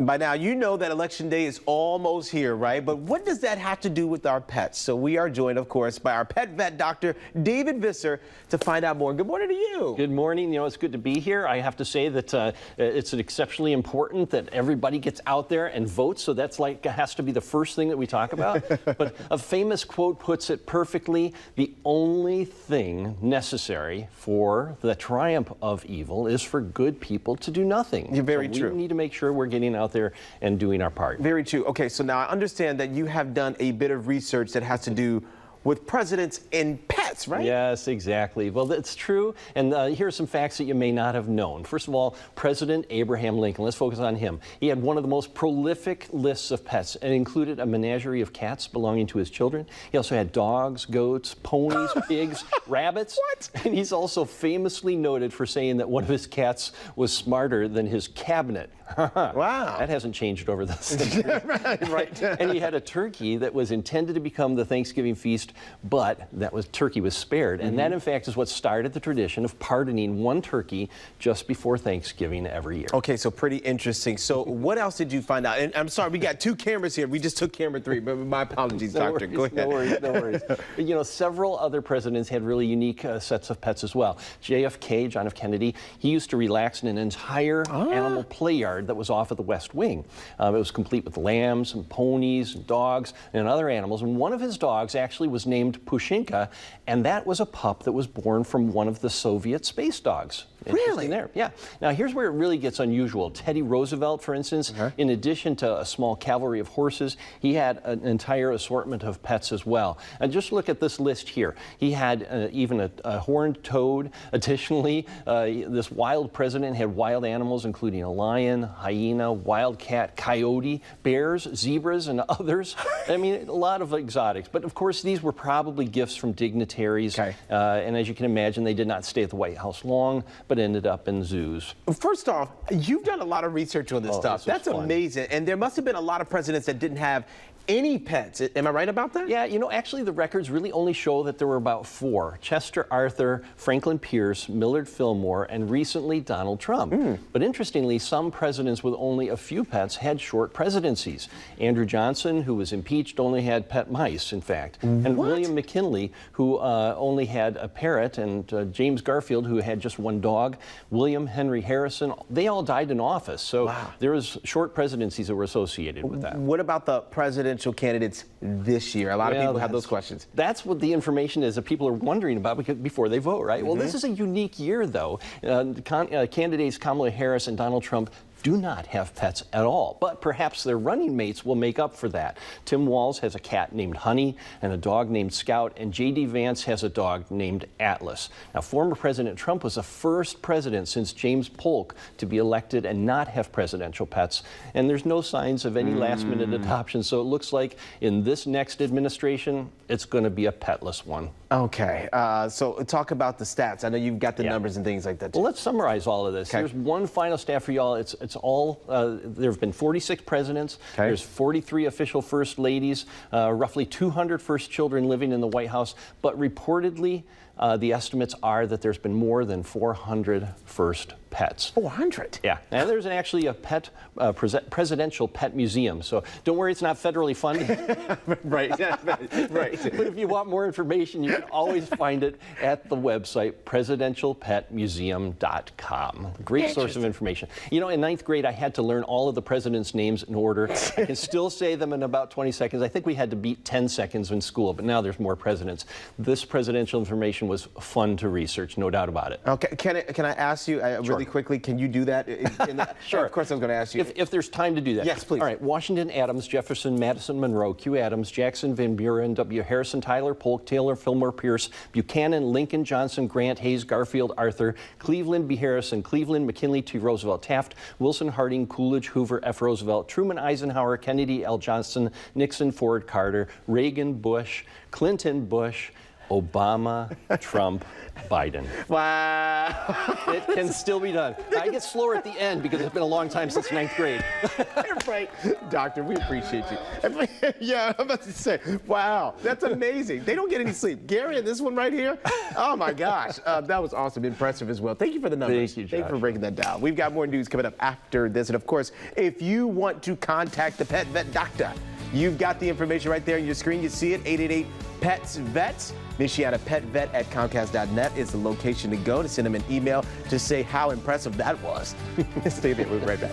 By now, you know that Election Day is almost here, right? But what does that have to do with our pets? So we are joined, of course, by our pet vet, Dr. David Visser, to find out more. Good morning to you. Good morning. You know, it's good to be here. I have to say that it's exceptionally important that everybody gets out there and votes. So that's has to be the first thing that we talk about. But a famous quote puts it perfectly. The only thing necessary for the triumph of evil is for good people to do nothing. You're very true. We need to make sure we're getting out there and doing our part. Very true. Okay, so now I understand that you have done a bit of research that has to do with presidents and pets, right? Yes, exactly. Well, that's true. And here are some facts that you may not have known. First of all, President Abraham Lincoln, let's focus on him. He had one of the most prolific lists of pets and included a menagerie of cats belonging to his children. He also had dogs, goats, ponies, pigs, rabbits. What? And he's also famously noted for saying that one of his cats was smarter than his cabinet. Wow. That hasn't changed over the centuries. right. And he had a turkey that was intended to become the Thanksgiving feast, but turkey was spared. And that, in fact, is what started the tradition of pardoning one turkey just before Thanksgiving every year. Okay, so pretty interesting. So what else did you find out? And I'm sorry, we got two cameras here. We just took camera 3, but my apologies, Doctor. Go ahead. No worries, no worries. You know, several other presidents had really unique sets of pets as well. JFK, John F. Kennedy, he used to relax in an entire animal play yard that was off of the West Wing. It was complete with lambs and ponies and dogs and other animals. And one of his dogs actually was named Pushinka, and that was a pup that was born from one of the Soviet space dogs. Really? There, yeah. Now here's where it really gets unusual. Teddy Roosevelt, for instance, in addition to a small cavalry of horses, he had an entire assortment of pets as well. And just look at this list here. He had even a horned toad. Additionally, this wild president had wild animals, including a lion, hyena, wildcat, coyote, bears, zebras, and others. I mean, a lot of exotics. But of course, these were probably gifts from dignitaries. Okay. And as you can imagine, they did not stay at the White House long, but ended up in zoos. First off, you've done a lot of research on this stuff. That's amazing. And there must have been a lot of presidents that didn't have any pets. Am I right about that? Yeah, you know, actually the records really only show that there were about 4. Chester Arthur, Franklin Pierce, Millard Fillmore, and recently Donald Trump. But interestingly, some presidents with only a few pets had short presidencies. Andrew Johnson, who was impeached, only had pet mice, in fact. And William McKinley, who only had a parrot, and James Garfield, who had just one dog. William Henry Harrison, they all died in office. So there was short presidencies that were associated with that. What about the presidential candidates this year? A lot of people have those questions. That's what the information is that people are wondering about before they vote, right? Well, this is a unique year, though. Candidates Kamala Harris and Donald Trump do not have pets at all, but perhaps their running mates will make up for that. Tim Walz has a cat named Honey and a dog named Scout, and J.D. Vance has a dog named Atlas. Now, former President Trump was the first president since James Polk to be elected and not have presidential pets, and there's no signs of any last-minute adoption, so it looks like in this next administration, it's going to be a petless one. Okay, so talk about the stats. I know you've got the numbers and things like that, too. Well, let's summarize all of this. Here's one final stat for y'all. It's all, there have been 46 presidents. There's 43 official first ladies, roughly 200 first children living in the White House, but reportedly, the estimates are that there's been more than 400 first pets. 400? Yeah, and there's actually a presidential pet museum, so don't worry, it's not federally funded. Right, right. But if you want more information, you can always find it at the website presidentialpetmuseum.com. Great source of information. You know, in 9th grade, I had to learn all of the presidents' names in order. I can still say them in about 20 seconds. I think we had to beat 10 seconds in school, but now there's more presidents. This presidential information was fun to research, no doubt about it. Okay, can I ask you really quickly, can you do that? Sure. Of course I was going to ask you. If there's time to do that. Yes, please. All right, Washington, Adams, Jefferson, Madison, Monroe, Q. Adams, Jackson, Van Buren, W. Harrison, Tyler, Polk, Taylor, Fillmore, Pierce, Buchanan, Lincoln, Johnson, Grant, Hayes, Garfield, Arthur, Cleveland, B. Harrison, Cleveland, McKinley, T. Roosevelt, Taft, Wilson, Harding, Coolidge, Hoover, F. Roosevelt, Truman, Eisenhower, Kennedy, L. Johnson, Nixon, Ford, Carter, Reagan, Bush, Clinton, Bush, Obama, Trump, Biden. Wow. It can still be done. I get slower at the end because it's been a long time since 9th grade. Right. Doctor, we appreciate you. Yeah, I'm about to say, wow, that's amazing. They don't get any sleep. Gary and this one right here, oh my gosh, that was awesome, impressive as well. Thank you for the numbers. Thank you, Josh. Thank you for breaking that down. We've got more news coming up after this. And of course, if you want to contact the Pet Vet Doctor, you've got the information right there on your screen. You see it, 888-PETS-VETS. MichianaPetVet@Comcast.net is the location to go to send them an email to say how impressive that was. Stay there, we'll be right back.